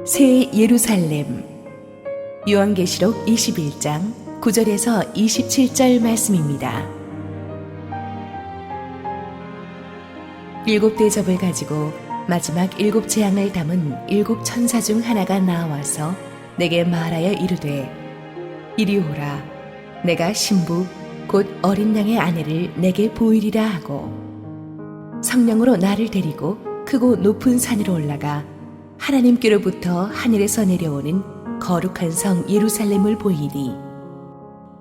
새 예루살렘. 요한계시록 21장 9절에서 27절 말씀입니다. 7 대접을 가지고 마지막 7 재앙을 담은 7 천사 중 하나가 나와서 내게 말하여 이르되, 이리 오라. 내가 신부 곧 어린 양의 아내를 내게 보이리라 하고, 성령으로 나를 데리고 크고 높은 산으로 올라가 하나님께로부터 하늘에서 내려오는 거룩한 성 예루살렘을 보이니,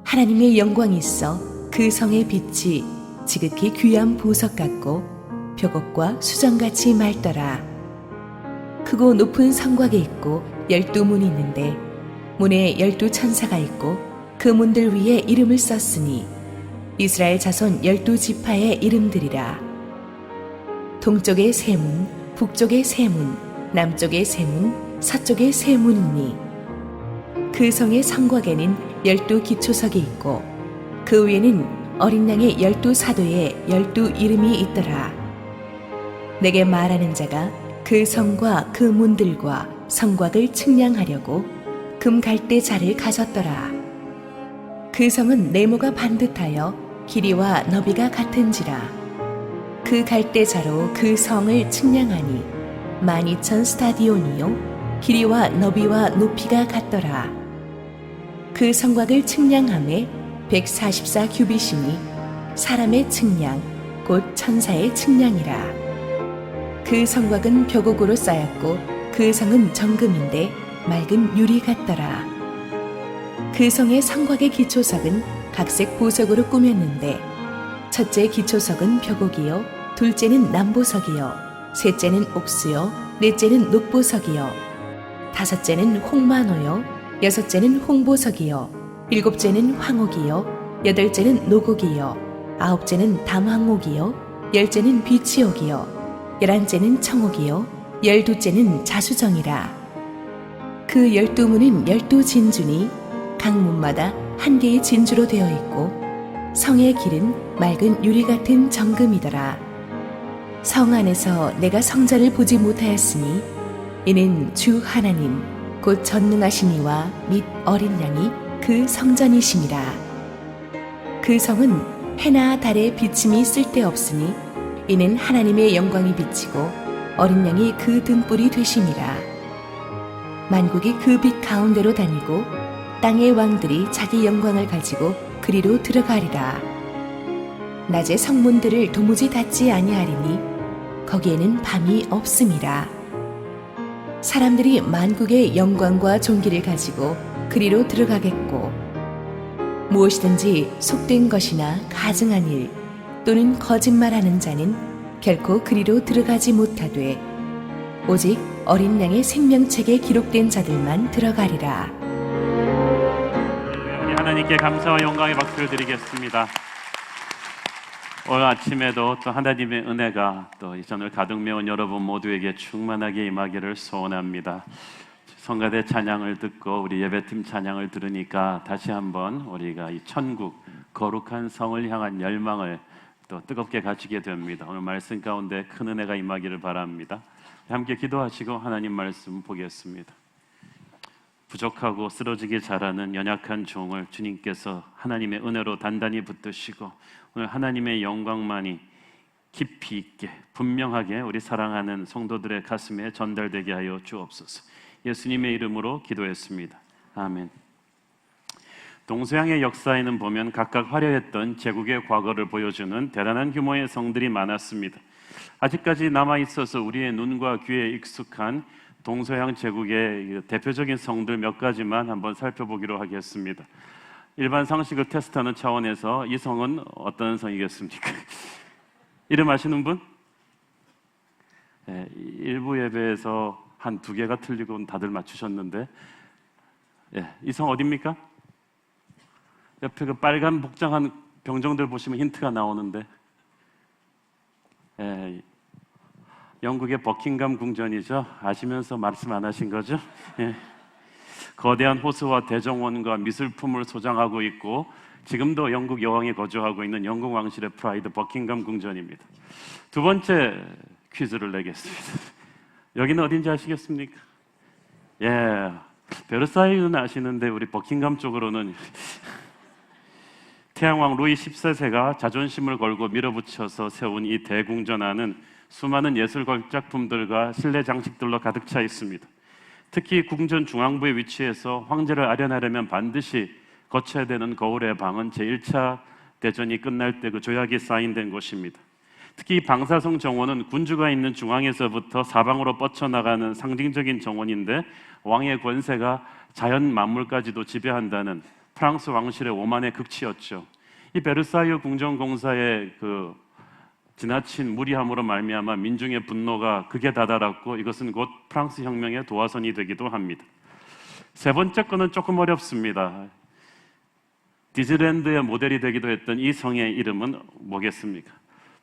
하나님의 영광이 있어 그 성의 빛이 지극히 귀한 보석 같고 벽옥과 수정같이 맑더라. 크고 높은 성곽이 있고 12문이 있는데 문에 12 천사가 있고 그 문들 위에 이름을 썼으니 이스라엘 자손 12지파의 이름들이라. 동쪽에 세 문, 북쪽에 세 문, 남쪽에 세 문, 서쪽에 세 문이니, 그 성의 성곽에는 12 기초석이 있고 그 위에는 어린 양의 12 사도의 12 이름이 있더라. 내게 말하는 자가 그 성과 그 문들과 성곽을 측량하려고 금 갈대 자를 가졌더라. 그 성은 네모가 반듯하여 길이와 너비가 같은지라. 그 갈대 자로 그 성을 측량하니 12,000 스타디온이요 길이와 너비와 높이가 같더라. 그 성곽을 측량함에 144 규빗이니 사람의 측량 곧 천사의 측량이라. 그 성곽은 벽옥으로 쌓였고 그 성은 정금인데 맑은 유리 같더라. 그 성의 성곽의 기초석은 각색 보석으로 꾸몄는데, 첫째 기초석은 벽옥이요, 둘째는 남보석이요, 셋째는 옥수요, 넷째는 녹보석이요, 다섯째는 홍마노요, 여섯째는 홍보석이요, 일곱째는 황옥이요, 여덟째는 노곡이요, 아홉째는 담황옥이요, 열째는 비치옥이요, 11째는 청옥이요, 12째는 자수정이라. 그 12문은 12 진주니 각 문마다 한 개의 진주로 되어 있고 성의 길은 맑은 유리 같은 정금이더라. 성 안에서 내가 성전을 보지 못하였으니 이는 주 하나님 곧 전능하신 이와 및 어린 양이 그 성전이시니라. 그 성은 해나 달의 비침이 쓸데없으니 이는 하나님의 영광이 비치고 어린 양이 그 등불이 되심이라. 만국이 그 빛 가운데로 다니고 땅의 왕들이 자기 영광을 가지고 그리로 들어가리라. 낮에 성문들을 도무지 닫지 아니하리니 거기에는 밤이 없음이라. 사람들이 만국의 영광과 존귀를 가지고 그리로 들어가겠고, 무엇이든지 속된 것이나 가증한 일 또는 거짓말하는 자는 결코 그리로 들어가지 못하되 오직 어린 양의 생명책에 기록된 자들만 들어가리라. 우리 하나님께 감사와 영광의 박수를 드리겠습니다. 오늘 아침에도 또 하나님의 은혜가 또 이 전을 가득 메운 여러분 모두에게 충만하게 임하기를 소원합니다. 성가대 찬양을 듣고 우리 예배팀 찬양을 들으니까 다시 한번 우리가 이 천국 거룩한 성을 향한 열망을 또 뜨겁게 가지게 됩니다. 오늘 말씀 가운데 큰 은혜가 임하기를 바랍니다. 함께 기도하시고 하나님 말씀 보겠습니다. 부족하고 쓰러지기 잘하는 연약한 종을 주님께서 하나님의 은혜로 단단히 붙드시고 오늘 하나님의 영광만이 깊이 있게 분명하게 우리 사랑하는 성도들의 가슴에 전달되게 하여 주옵소서. 예수님의 이름으로 기도했습니다. 아멘. 동서양의 역사에는 보면 각각 화려했던 제국의 과거를 보여주는 대단한 규모의 성들이 많았습니다. 아직까지 남아있어서 우리의 눈과 귀에 익숙한 동서양 제국의 대표적인 성들 몇 가지만 한번 살펴보기로 하겠습니다. 일반 상식을 테스트하는 차원에서 이 성은 어떤 성이겠습니까? 이름 아시는 분? 네, 일부 예배에서 한 2개가 틀리고 다들 맞추셨는데, 네, 이 성 어디입니까? 옆에 그 빨간 복장한 병정들 보시면 힌트가 나오는데, 예, 영국의 버킹엄 궁전이죠. 아시면서 말씀 안 하신 거죠? 예. 거대한 호수와 대정원과 미술품을 소장하고 있고 지금도 영국 여왕이 거주하고 있는 영국 왕실의 프라이드 버킹엄 궁전입니다. 두 번째 퀴즈를 내겠습니다. 여기는 어딘지 아시겠습니까? 예, 베르사유는 아시는데 우리 버킹엄 쪽으로는 태양왕 루이 14세가 자존심을 걸고 밀어붙여서 세운 이 대궁전 안은 수많은 예술 걸작품들과 실내 장식들로 가득 차 있습니다. 특히 궁전 중앙부에 위치해서 황제를 아련하려면 반드시 거쳐야 되는 거울의 방은 제1차 대전이 끝날 때 그 조약이 사인된 곳입니다. 특히 방사성 정원은 군주가 있는 중앙에서부터 사방으로 뻗쳐나가는 상징적인 정원인데 왕의 권세가 자연 만물까지도 지배한다는 프랑스 왕실의 오만의 극치였죠. 이 베르사유 궁전공사의 그 지나친 무리함으로 말미암아 민중의 분노가 극에 다다랐고 이것은 곧 프랑스 혁명의 도화선이 되기도 합니다. 세 번째 거는 조금 어렵습니다. 디즈랜드의 모델이 되기도 했던 이 성의 이름은 뭐겠습니까?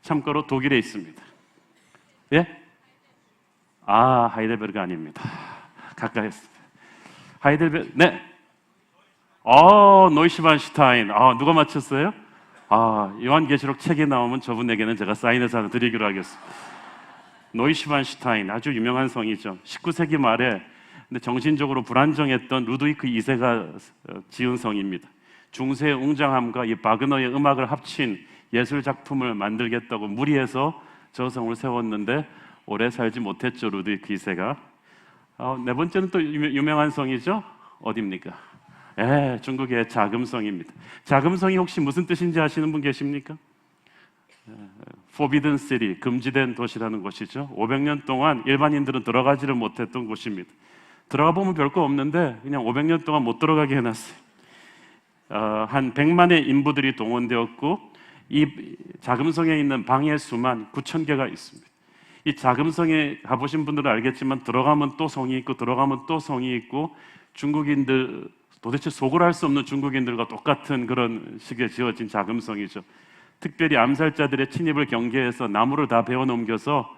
참고로 독일에 있습니다. 예? 하이델베르그 아닙니다. 가까이 했습니다. 하이델베르, 네. 노이슈반슈타인. 누가 맞췄어요? 요한계시록 책에 나오면 저분에게는 제가 사인해서 하나 드리기로 하겠습니다. 노이슈반슈타인, 아주 유명한 성이죠. 19세기 말에 근데 정신적으로 불안정했던 루드위크 2세가 지은 성입니다. 중세의 웅장함과 이 바그너의 음악을 합친 예술 작품을 만들겠다고 무리해서 저 성을 세웠는데 오래 살지 못했죠, 루드위크 2세가. 네 번째는 또 유명한 성이죠. 어디입니까? 중국의 자금성입니다. 자금성이 혹시 무슨 뜻인지 아시는 분 계십니까? Forbidden City, 금지된 도시라는 곳이죠. 500년 동안 일반인들은 들어가지를 못했던 곳입니다. 들어가 보면 별거 없는데 그냥 500년 동안 못 들어가게 해놨어요. 한 100만의 인부들이 동원되었고 이 자금성에 있는 방의 수만 9,000개가 있습니다. 이 자금성에 가보신 분들은 알겠지만 들어가면 또 성이 있고 들어가면 또 성이 있고 중국인들 도대체 속을 알 수 없는 중국인들과 똑같은 그런 식의 지어진 자금성이죠. 특별히 암살자들의 침입을 경계해서 나무를 다 베어 넘겨서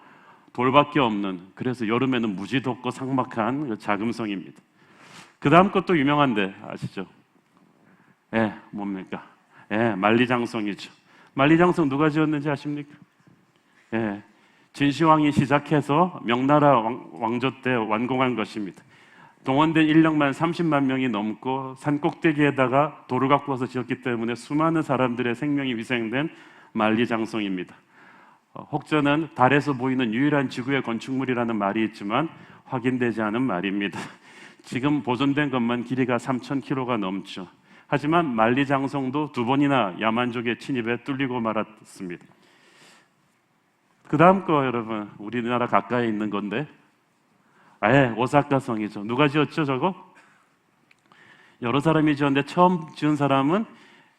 돌밖에 없는, 그래서 여름에는 무지 덥고 삭막한 그 자금성입니다. 그 다음 것도 유명한데 아시죠? 뭡니까? 만리장성이죠. 만리장성 누가 지었는지 아십니까? 진시황이 시작해서 명나라 왕조 때 완공한 것입니다. 동원된 인력만 30만 명이 넘고 산 꼭대기에다가 돌을 갖고 와서 지었기 때문에 수많은 사람들의 생명이 희생된 만리장성입니다. 혹자는 달에서 보이는 유일한 지구의 건축물이라는 말이 있지만 확인되지 않은 말입니다. 지금 보존된 것만 길이가 3,000km가 넘죠. 하지만 만리장성도 2번이나 야만족의 침입에 뚫리고 말았습니다. 그 다음 거 여러분, 우리나라 가까이 있는 건데 오사카 성이죠. 누가 지었죠 저거? 여러 사람이 지었는데 처음 지은 사람은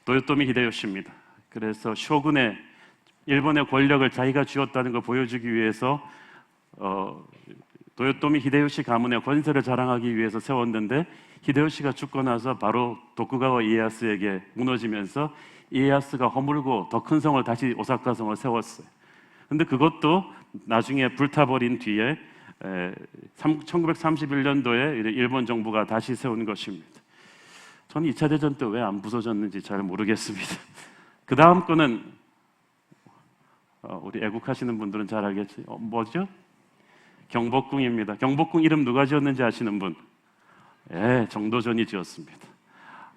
도요토미 히데요시입니다. 그래서 쇼군의 일본의 권력을 자기가 쥐었다는 걸 보여주기 위해서 도요토미 히데요시 가문의 권세를 자랑하기 위해서 세웠는데 히데요시가 죽고 나서 바로 도쿠가와 이에야스에게 무너지면서 이에야스가 허물고 더 큰 성을 다시 오사카 성을 세웠어요. 근데 그것도 나중에 불타버린 뒤에 1931년도에 일본 정부가 다시 세운 것입니다. 저는 2차 대전 때 왜 안 부서졌는지 잘 모르겠습니다. 그 다음 거는 우리 애국하시는 분들은 잘 알겠지. 뭐죠? 경복궁입니다. 경복궁 이름 누가 지었는지 아시는 분? 정도전이 지었습니다.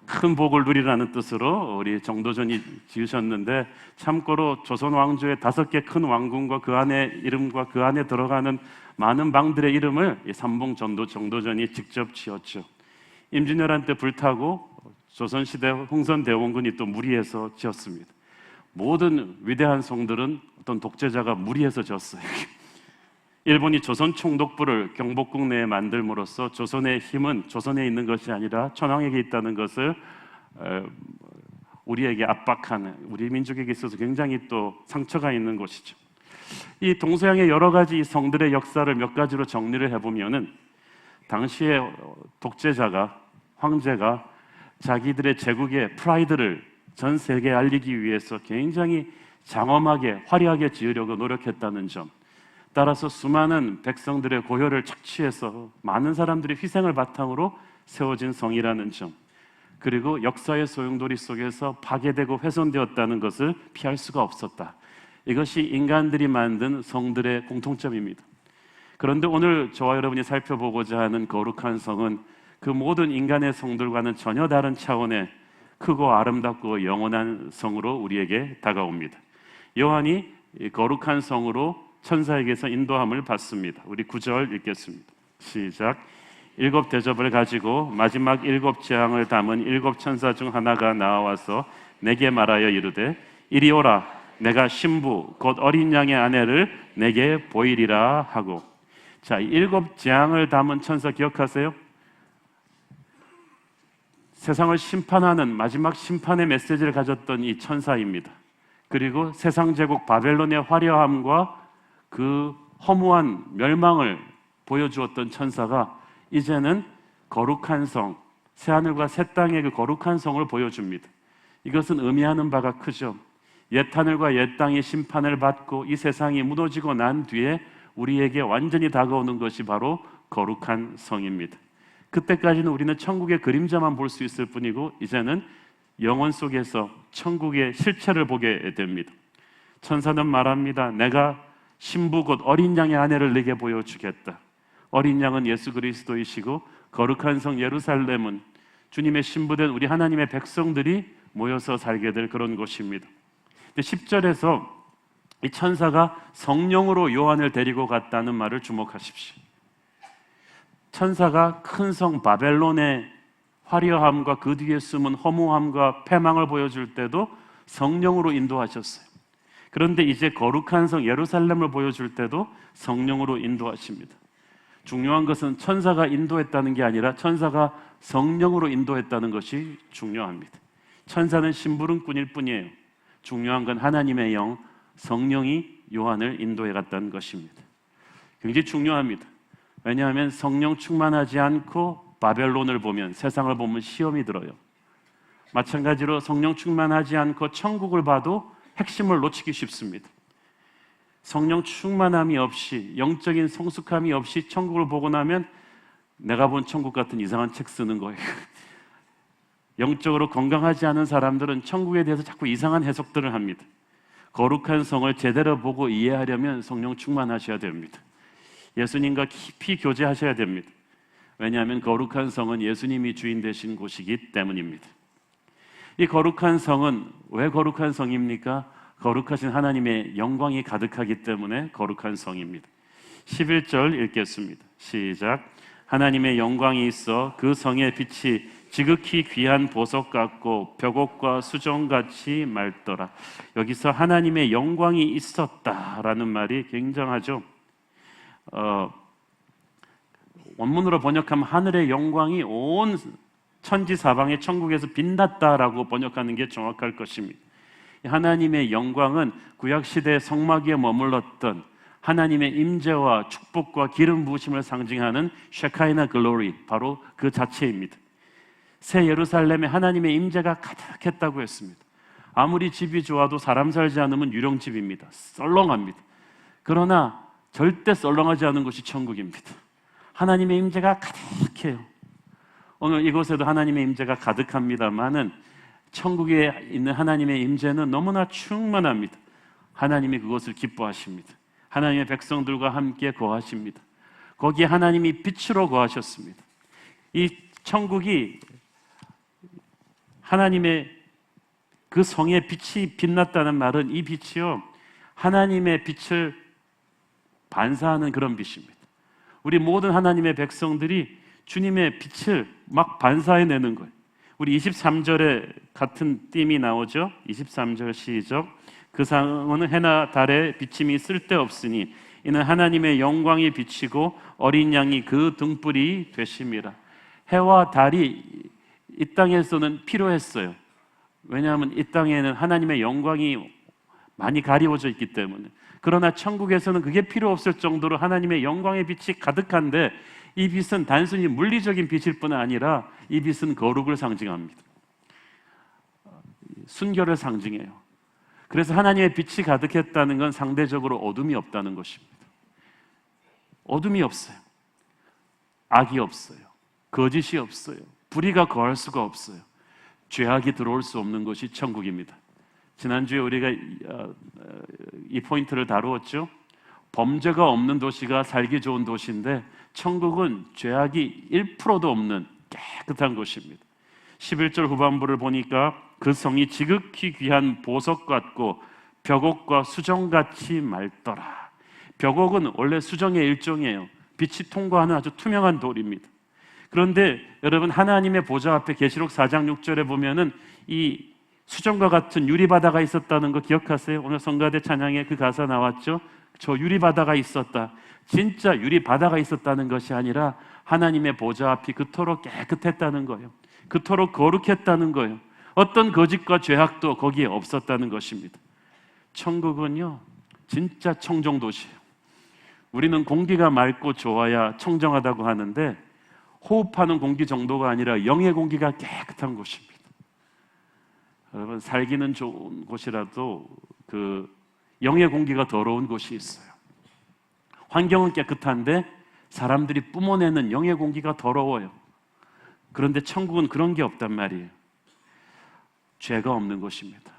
큰 복을 누리라는 뜻으로 우리 정도전이 지으셨는데 참고로 조선 왕조의 5개 큰 왕궁과 그 안에 이름과 그 안에 들어가는 많은 방들의 이름을 삼봉 정도전이 직접 지었죠. 임진왜란 때 불타고 조선시대 흥선대원군이 또 무리해서 지었습니다. 모든 위대한 성들은 어떤 독재자가 무리해서 지었어요. 일본이 조선 총독부를 경복궁 내에 만들므로써 조선의 힘은 조선에 있는 것이 아니라 천황에게 있다는 것을 우리에게 압박하는, 우리 민족에게 있어서 굉장히 또 상처가 있는 곳이죠. 이 동서양의 여러 가지 성들의 역사를 몇 가지로 정리를 해보면은 당시에 독재자가, 황제가 자기들의 제국의 프라이드를 전 세계에 알리기 위해서 굉장히 장엄하게 화려하게 지으려고 노력했다는 점, 따라서 수많은 백성들의 고혈을 착취해서 많은 사람들의 희생을 바탕으로 세워진 성이라는 점, 그리고 역사의 소용돌이 속에서 파괴되고 훼손되었다는 것을 피할 수가 없었다. 이것이 인간들이 만든 성들의 공통점입니다. 그런데 오늘 저와 여러분이 살펴보고자 하는 거룩한 성은 그 모든 인간의 성들과는 전혀 다른 차원의 크고 아름답고 영원한 성으로 우리에게 다가옵니다. 요한이 거룩한 성으로 천사에게서 인도함을 받습니다. 우리 9절 읽겠습니다. 시작. 7 대접을 가지고 마지막 7 재앙을 담은 7 천사 중 하나가 나와서 내게 말하여 이르되 이리 오라. 내가 신부 곧 어린 양의 아내를 내게 보이리라 하고. 자, 7 재앙을 담은 천사 기억하세요? 세상을 심판하는 마지막 심판의 메시지를 가졌던 이 천사입니다. 그리고 세상 제국 바벨론의 화려함과 그 허무한 멸망을 보여주었던 천사가 이제는 거룩한 성, 새하늘과 새 땅의 그 거룩한 성을 보여줍니다. 이것은 의미하는 바가 크죠. 옛 하늘과 옛 땅의 심판을 받고 이 세상이 무너지고 난 뒤에 우리에게 완전히 다가오는 것이 바로 거룩한 성입니다. 그때까지는 우리는 천국의 그림자만 볼 수 있을 뿐이고 이제는 영혼 속에서 천국의 실체를 보게 됩니다. 천사는 말합니다. 내가 신부 곧 어린 양의 아내를 내게 보여주겠다. 어린 양은 예수 그리스도이시고 거룩한 성 예루살렘은 주님의 신부된 우리 하나님의 백성들이 모여서 살게 될 그런 곳입니다. 10절에서 이 천사가 성령으로 요한을 데리고 갔다는 말을 주목하십시오. 천사가 큰 성 바벨론의 화려함과 그 뒤에 숨은 허무함과 패망을 보여줄 때도 성령으로 인도하셨어요. 그런데 이제 거룩한 성 예루살렘을 보여줄 때도 성령으로 인도하십니다. 중요한 것은 천사가 인도했다는 게 아니라 천사가 성령으로 인도했다는 것이 중요합니다. 천사는 심부름꾼일 뿐이에요. 중요한 건 하나님의 영, 성령이 요한을 인도해 갔다는 것입니다. 굉장히 중요합니다. 왜냐하면 성령 충만하지 않고 바벨론을 보면, 세상을 보면 시험이 들어요. 마찬가지로 성령 충만하지 않고 천국을 봐도 핵심을 놓치기 쉽습니다. 성령 충만함이 없이, 영적인 성숙함이 없이 천국을 보고 나면 내가 본 천국 같은 이상한 책 쓰는 거예요. 영적으로 건강하지 않은 사람들은 천국에 대해서 자꾸 이상한 해석들을 합니다. 거룩한 성을 제대로 보고 이해하려면 성령 충만하셔야 됩니다. 예수님과 깊이 교제하셔야 됩니다. 왜냐하면 거룩한 성은 예수님이 주인 되신 곳이기 때문입니다. 이 거룩한 성은 왜 거룩한 성입니까? 거룩하신 하나님의 영광이 가득하기 때문에 거룩한 성입니다. 11절 읽겠습니다. 시작. 하나님의 영광이 있어 그 성의 빛이 지극히 귀한 보석 같고 벽옥과 수정같이 맑더라. 여기서 하나님의 영광이 있었다라는 말이 굉장하죠. 원문으로 번역하면 하늘의 영광이 온 천지 사방의 천국에서 빛났다라고 번역하는 게 정확할 것입니다. 하나님의 영광은 구약시대 성막 위에 머물렀던 하나님의 임재와 축복과 기름 부으심을 상징하는 쉐카이나 글로리, 바로 그 자체입니다. 새 예루살렘에 하나님의 임재가 가득했다고 했습니다. 아무리 집이 좋아도 사람 살지 않으면 유령집입니다. 썰렁합니다. 그러나 절대 썰렁하지 않은 곳이 천국입니다. 하나님의 임재가 가득해요. 오늘 이곳에도 하나님의 임재가 가득합니다만은 천국에 있는 하나님의 임재는 너무나 충만합니다. 하나님이 그것을 기뻐하십니다. 하나님의 백성들과 함께 거하십니다. 거기에 하나님이 빛으로 거하셨습니다. 이 천국이 하나님의 그 성의 빛이 빛났다는 말은 이 빛이요, 하나님의 빛을 반사하는 그런 빛입니다. 우리 모든 하나님의 백성들이 주님의 빛을 막 반사해내는 거예요. 우리 23절에 같은 띠이 나오죠. 23절 시작. 그 상은 해나 달의 비침이 쓸데없으니 이는 하나님의 영광이 비치고 어린 양이 그 등불이 되심이라. 해와 달이 이 땅에서는 필요했어요. 왜냐하면 이 땅에는 하나님의 영광이 많이 가리워져 있기 때문에. 그러나 천국에서는 그게 필요 없을 정도로 하나님의 영광의 빛이 가득한데, 이 빛은 단순히 물리적인 빛일 뿐 아니라 이 빛은 거룩을 상징합니다. 순결을 상징해요. 그래서 하나님의 빛이 가득했다는 건 상대적으로 어둠이 없다는 것입니다. 어둠이 없어요. 악이 없어요. 거짓이 없어요. 불의가 거할 수가 없어요. 죄악이 들어올 수 없는 것이 천국입니다. 지난주에 우리가 이 포인트를 다루었죠. 범죄가 없는 도시가 살기 좋은 도시인데 천국은 죄악이 1%도 없는 깨끗한 곳입니다. 11절 후반부를 보니까 그 성이 지극히 귀한 보석 같고 벽옥과 수정같이 맑더라. 벽옥은 원래 수정의 일종이에요. 빛이 통과하는 아주 투명한 돌입니다. 그런데 여러분, 하나님의 보좌 앞에 계시록 4장 6절에 보면은 이 수정과 같은 유리바다가 있었다는 거 기억하세요? 오늘 성가대 찬양에 그 가사 나왔죠? 저 유리바다가 있었다. 진짜 유리바다가 있었다는 것이 아니라 하나님의 보좌 앞이 그토록 깨끗했다는 거예요. 그토록 거룩했다는 거예요. 어떤 거짓과 죄악도 거기에 없었다는 것입니다. 천국은요, 진짜 청정도시예요. 우리는 공기가 맑고 좋아야 청정하다고 하는데 호흡하는 공기 정도가 아니라 영의 공기가 깨끗한 곳입니다. 여러분, 살기는 좋은 곳이라도 그 영의 공기가 더러운 곳이 있어요. 환경은 깨끗한데 사람들이 뿜어내는 영의 공기가 더러워요. 그런데 천국은 그런 게 없단 말이에요. 죄가 없는 곳입니다.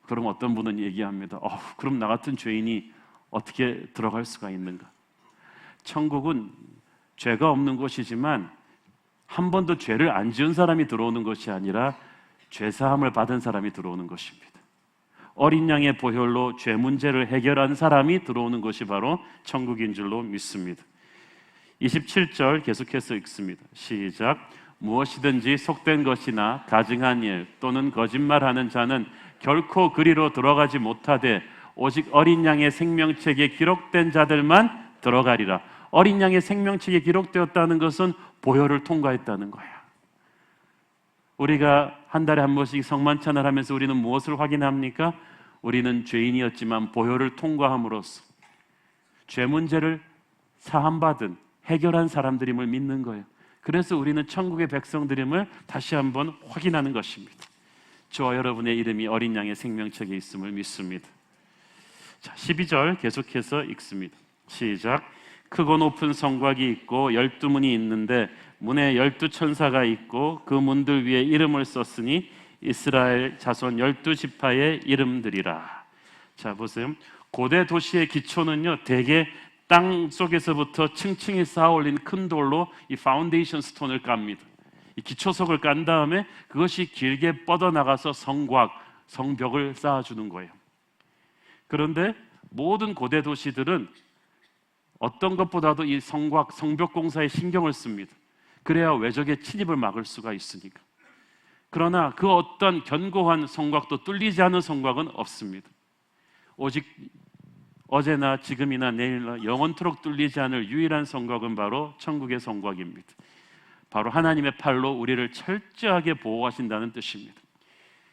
그럼 어떤 분은 얘기합니다. 그럼 나 같은 죄인이 어떻게 들어갈 수가 있는가? 천국은 죄가 없는 곳이지만 한 번도 죄를 안 지은 사람이 들어오는 것이 아니라 죄사함을 받은 사람이 들어오는 것입니다. 어린 양의 보혈로 죄 문제를 해결한 사람이 들어오는 것이 바로 천국인 줄로 믿습니다. 27절 계속해서 읽습니다. 시작. 무엇이든지 속된 것이나 가증한 일 또는 거짓말하는 자는 결코 그리로 들어가지 못하되 오직 어린 양의 생명책에 기록된 자들만 들어가리라. 어린 양의 생명책에 기록되었다는 것은 보혈을 통과했다는 거야. 우리가 한 달에 한 번씩 성만찬을 하면서 우리는 무엇을 확인합니까? 우리는 죄인이었지만 보혈을 통과함으로써 죄 문제를 사함받은 해결한 사람들임을 믿는 거예요. 그래서 우리는 천국의 백성들임을 다시 한번 확인하는 것입니다. 저와 여러분의 이름이 어린 양의 생명책에 있음을 믿습니다. 자, 12절 계속해서 읽습니다. 시작. 크고 높은 성곽이 있고 12문이 있는데 문에 12천사가 있고 그 문들 위에 이름을 썼으니 이스라엘 자손 12지파의 이름들이라. 자, 보세요. 고대 도시의 기초는요, 대개 땅 속에서부터 층층이 쌓아 올린 큰 돌로 이 파운데이션 스톤을 깝니다. 이 기초석을 깐 다음에 그것이 길게 뻗어나가서 성곽, 성벽을 쌓아주는 거예요. 그런데 모든 고대 도시들은 어떤 것보다도 이 성곽, 성벽 공사에 신경을 씁니다. 그래야 외적의 침입을 막을 수가 있으니까. 그러나 그 어떤 견고한 성곽도 뚫리지 않은 성곽은 없습니다. 오직 어제나 지금이나 내일나 영원토록 뚫리지 않을 유일한 성곽은 바로 천국의 성곽입니다. 바로 하나님의 팔로 우리를 철저하게 보호하신다는 뜻입니다.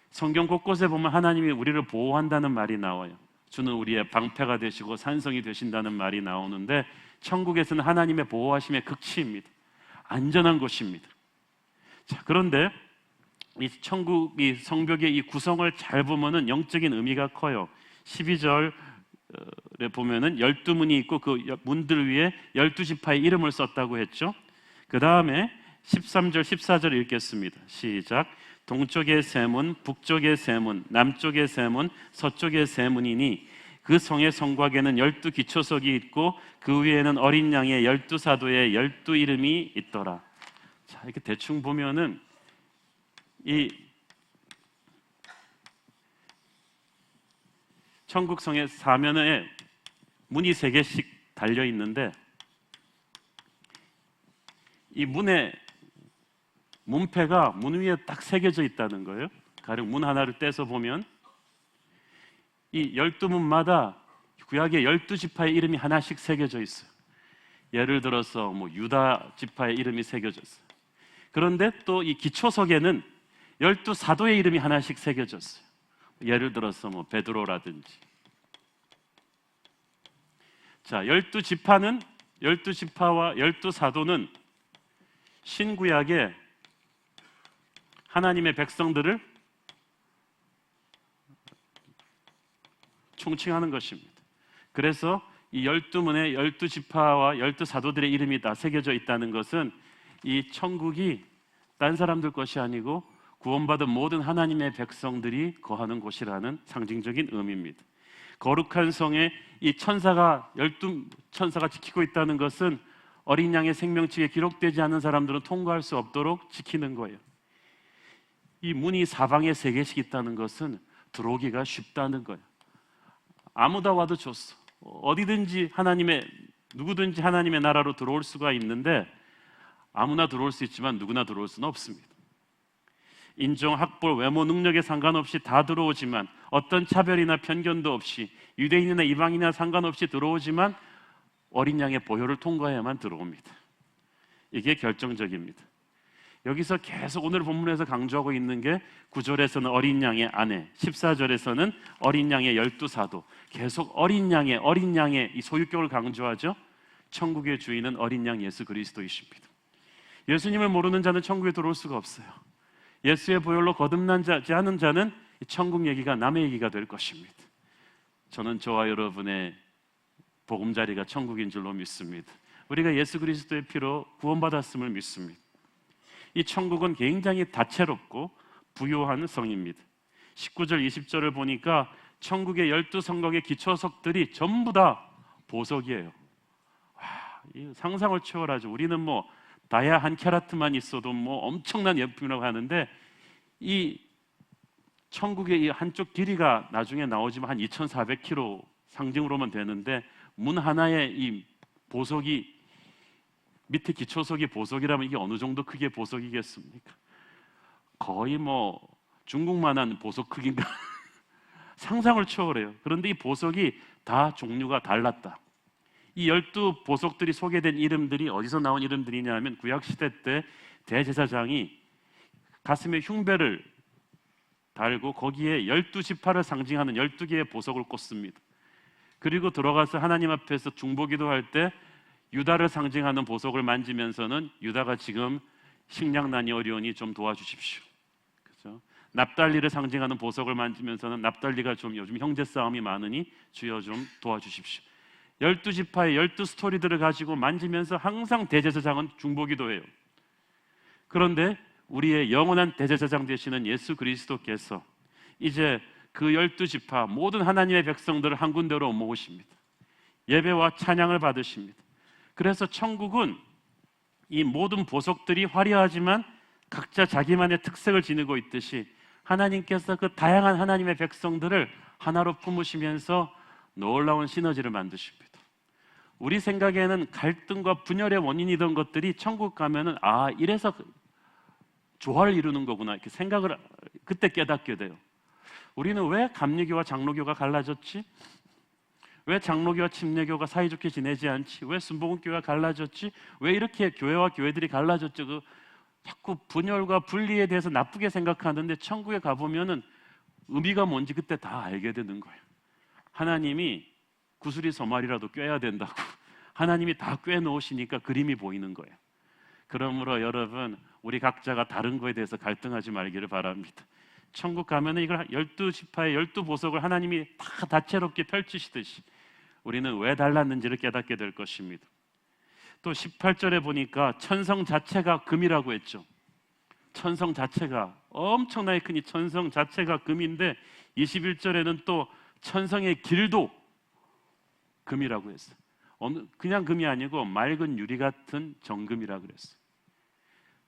성경 곳곳에 보면 하나님이 우리를 보호한다는 말이 나와요. 주는 우리의 방패가 되시고 산성이 되신다는 말이 나오는데 천국에서는 하나님의 보호하심의 극치입니다. 안전한 곳입니다. 자, 그런데 이 천국이 성벽의 이 구성을 잘 보면은 영적인 의미가 커요. 12절에 보면은 12문이 있고 그 문들 위에 12지파의 이름을 썼다고 했죠. 그 다음에 13절, 14절 읽겠습니다. 시작. 동쪽의 세 문, 북쪽의 세 문, 남쪽의 세 문, 서쪽의 세 문이니 그 성의 성곽에는 12기초석이 있고 그 위에는 어린 양의 12사도의 12이름이 있더라. 자, 이렇게 대충 보면은 이 천국성의 사면에 문이 3개씩 달려 있는데 이 문에 문패가 문 위에 딱 새겨져 있다는 거예요. 가령 문 하나를 떼서 보면 이 12문마다 구약의 12지파의 이름이 하나씩 새겨져 있어요. 예를 들어서 유다 지파의 이름이 새겨졌어요. 그런데 또 이 기초석에는 12사도의 이름이 하나씩 새겨졌어요. 예를 들어서 베드로라든지. 자, 12지파는 12지파와 12사도는 신구약에 하나님의 백성들을 총칭하는 것입니다. 그래서 이 12문에 12지파와 12사도들의 이름이 다 새겨져 있다는 것은 이 천국이 딴 사람들 것이 아니고 구원받은 모든 하나님의 백성들이 거하는 곳이라는 상징적인 의미입니다. 거룩한 성에 이 천사가 12천사가 지키고 있다는 것은 어린 양의 생명책에 기록되지 않은 사람들은 통과할 수 없도록 지키는 거예요. 이 문이 사방에 3개씩 있다는 것은 들어오기가 쉽다는 거예요. 아무나 와도 좋소. 어디든지 누구든지 하나님의 나라로 들어올 수가 있는데, 아무나 들어올 수 있지만 누구나 들어올 수는 없습니다. 인종, 학벌, 외모, 능력에 상관없이 다 들어오지만, 어떤 차별이나 편견도 없이, 유대인이나 이방인이나 상관없이 들어오지만 어린 양의 보혈을 통과해야만 들어옵니다. 이게 결정적입니다. 여기서 계속 오늘 본문에서 강조하고 있는 게 9절에서는 어린 양의 아내, 14절에서는 어린 양의 12사도, 계속 어린 양의 이 소유격을 강조하죠. 천국의 주인은 어린 양 예수 그리스도이십니다. 예수님을 모르는 자는 천국에 들어올 수가 없어요. 예수의 보혈로 거듭나지 않은 자는 천국 얘기가 남의 얘기가 될 것입니다. 저는 저와 여러분의 보금자리가 천국인 줄로 믿습니다. 우리가 예수 그리스도의 피로 구원받았음을 믿습니다. 이 천국은 굉장히 다채롭고 부요한 성입니다. 19절 20절을 보니까 천국의 12성곽의 기초석들이 전부 다 보석이에요. 이 상상을 초월하죠. 우리는 뭐 다이아 1캐럿만 있어도 뭐 엄청난 예쁨이라고 하는데, 이 천국의 이 한쪽 길이가 나중에 나오지만 한 2,400km 상징으로만 되는데, 문 하나에 이 보석이, 밑에 기초석이 보석이라면 이게 어느 정도 크기의 보석이겠습니까? 거의 뭐 중국만한 보석 크기인가 상상을 초월해요. 그런데 이 보석이 다 종류가 달랐다. 이 12보석들이 소개된 이름들이 어디서 나온 이름들이냐면, 구약시대 때 대제사장이 가슴에 흉배를 달고 거기에 12지파를 상징하는 12개의 보석을 꽂습니다. 그리고 들어가서 하나님 앞에서 중보기도할 때 유다를 상징하는 보석을 만지면서는, 유다가 지금 식량난이 어려우니 좀 도와주십시오. 그렇죠? 납달리를 상징하는 보석을 만지면서는, 납달리가 좀 요즘 형제 싸움이 많으니 주여 좀 도와주십시오. 12지파의 12스토리들을 가지고 만지면서 항상 대제사장은 중보기도해요. 그런데 우리의 영원한 대제사장 되시는 예수 그리스도께서 이제 그 12지파 모든 하나님의 백성들을 한 군데로 모으십니다. 예배와 찬양을 받으십니다. 그래서 천국은 이 모든 보석들이 화려하지만 각자 자기만의 특색을 지니고 있듯이, 하나님께서 그 다양한 하나님의 백성들을 하나로 품으시면서 놀라운 시너지를 만드십니다. 우리 생각에는 갈등과 분열의 원인이던 것들이 천국 가면은 이래서 조화를 이루는 거구나, 이렇게 생각을 그때 깨닫게 돼요. 우리는 왜 감리교와 장로교가 갈라졌지? 왜 장로교와 침례교가 사이좋게 지내지 않지? 왜 순복음교회가 갈라졌지? 왜 이렇게 교회와 교회들이 갈라졌죠? 자꾸 분열과 분리에 대해서 나쁘게 생각하는데, 천국에 가보면은 의미가 뭔지 그때 다 알게 되는 거예요. 하나님이 구슬이 서말이라도 꿰야 된다고 하나님이 다 꿰놓으시니까 그림이 보이는 거예요. 그러므로 여러분, 우리 각자가 다른 거에 대해서 갈등하지 말기를 바랍니다. 천국 가면은 이걸 12지파의 12보석을 하나님이 다 다채롭게 펼치시듯이 우리는 왜 달랐는지를 깨닫게 될 것입니다. 또 18절에 보니까 천성 자체가 금이라고 했죠. 천성 자체가 엄청나게 큰 이 천성 자체가 금인데, 21절에는 또 천성의 길도 금이라고 했어요. 그냥 금이 아니고 맑은 유리 같은 정금이라고 그랬어요.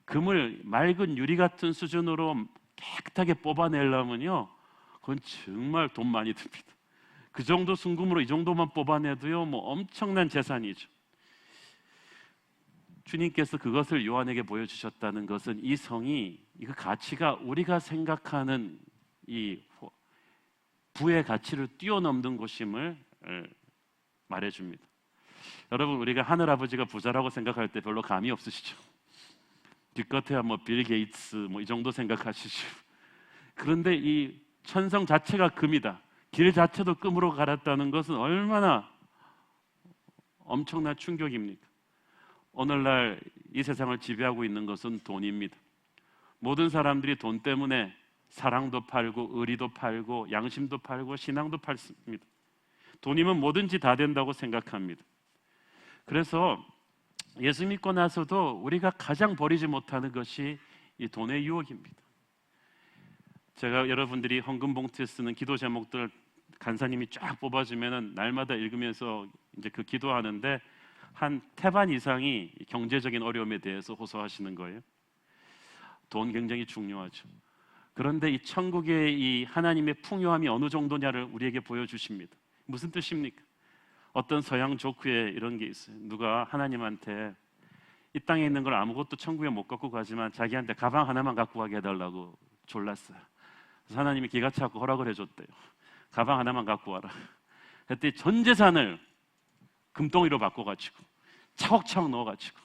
금을 맑은 유리 같은 수준으로 깨끗하게 뽑아내려면요, 그건 정말 돈 많이 듭니다. 그 정도 순금으로 이 정도만 뽑아내도요, 뭐 엄청난 재산이죠. 주님께서 그것을 요한에게 보여주셨다는 것은, 이 성이, 그 가치가 우리가 생각하는 이 부의 가치를 뛰어넘는 곳임을 말해줍니다. 여러분, 우리가 하늘아버지가 부자라고 생각할 때 별로 감이 없으시죠? 기껏해야 뭐 빌 게이츠 뭐 이 정도 생각하시죠. 그런데 이 천성 자체가 금이다, 길 자체도 금으로 갈았다는 것은 얼마나 엄청난 충격입니까? 오늘날 이 세상을 지배하고 있는 것은 돈입니다. 모든 사람들이 돈 때문에 사랑도 팔고 의리도 팔고 양심도 팔고 신앙도 팔습니다. 돈이면 뭐든지 다 된다고 생각합니다. 그래서 예수 믿고 나서도 우리가 가장 버리지 못하는 것이 이 돈의 유혹입니다. 제가 여러분들이 헌금 봉투에 쓰는 기도 제목들 간사님이 쫙 뽑아주면은 날마다 읽으면서 이제 그 기도하는데 한 태반 이상이 경제적인 어려움에 대해서 호소하시는 거예요. 돈 굉장히 중요하죠. 그런데 이 천국의 이 하나님의 풍요함이 어느 정도냐를 우리에게 보여주십니다. 무슨 뜻입니까? 어떤 서양 조크에 이런 게 있어요. 누가 하나님한테 이 땅에 있는 걸 아무것도 천국에 못 갖고 가지만 자기한테 가방 하나만 갖고 가게 해달라고 졸랐어요. 그래서 하나님이 기가 차고 허락을 해줬대요. 가방 하나만 갖고 와라. 그때 전 재산을 금덩이로 바꿔가지고 차곡차곡 넣어가지고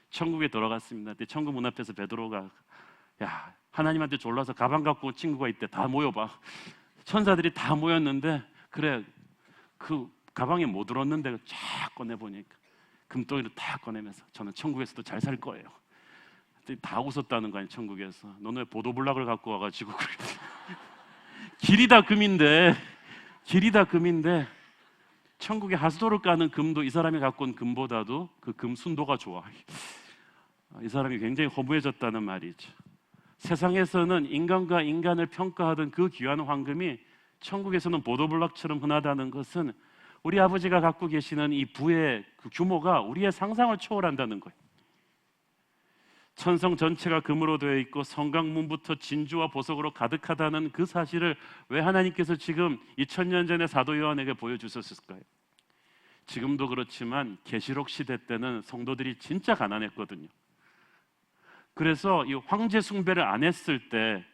천국에 들어갔습니다. 그때 천국 문 앞에서 베드로가 야, 하나님한테 졸라서 가방 갖고 온 친구가 있대. 다 모여봐. 천사들이 다 모였는데 그래 그 가방에 못 들었는데 쫙 꺼내보니까 금덩이를 다 꺼내면서 저는 천국에서도 잘 살 거예요. 다 웃었다는 거 아니에요. 천국에서 너는 왜 보도블락을 갖고 와가지고 길이 다 금인데 천국에 하수도를 까는 금도 이 사람이 갖고 온 금보다도 그 금 순도가 좋아. 이 사람이 굉장히 허무해졌다는 말이죠. 세상에서는 인간과 인간을 평가하던 그 귀한 황금이 천국에서는 보도블락처럼 흔하다는 것은 우리 아버지가 갖고 계시는 이 부의 그 규모가 우리의 상상을 초월한다는 거예요. 천성 전체가 금으로 되어 있고 성강문부터 진주와 보석으로 가득하다는 그 사실을 왜 하나님께서 지금 2000년 전에 사도 요한에게 보여주셨을까요? 지금도 그렇지만 계시록 시대 때는 성도들이 진짜 가난했거든요. 그래서 이 황제 숭배를 안 했을 때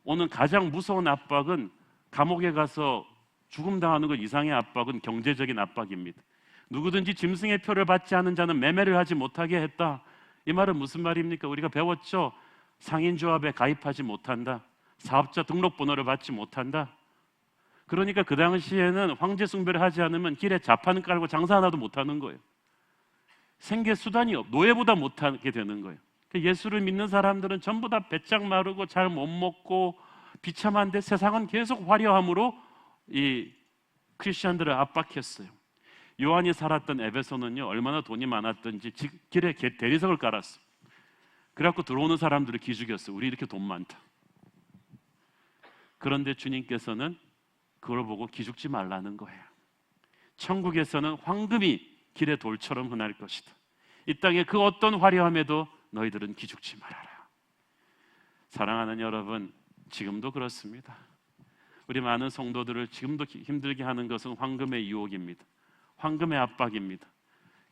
오는 가장 무서운 압박은 감옥에 가서 죽음당하는 것 이상의 압박은 경제적인 압박입니다. 누구든지 짐승의 표를 받지 않은 자는 매매를 하지 못하게 했다. 이 말은 무슨 말입니까? 우리가 배웠죠. 상인조합에 가입하지 못한다. 사업자 등록번호를 받지 못한다. 그러니까 그 당시에는 황제 숭배를 하지 않으면 길에 자판 깔고 장사 하나도 못하는 거예요. 생계 수단이 노예보다 못하게 되는 거예요. 예수를 믿는 사람들은 전부 다 배짱 마르고 잘 못 먹고 비참한데 세상은 계속 화려함으로 이 크리스천들을 압박했어요. 요한이 살았던 에베소는요 얼마나 돈이 많았던지 길에 대리석을 깔았어요. 그래갖고 들어오는 사람들을 기죽였어요. 우리 이렇게 돈 많다. 그런데 주님께서는 그걸 보고 기죽지 말라는 거예요. 천국에서는 황금이 길에 돌처럼 흔할 것이다. 이 땅의 그 어떤 화려함에도 너희들은 기죽지 말아라. 사랑하는 여러분, 지금도 그렇습니다. 우리 많은 성도들을 지금도 힘들게 하는 것은 황금의 유혹입니다. 황금의 압박입니다.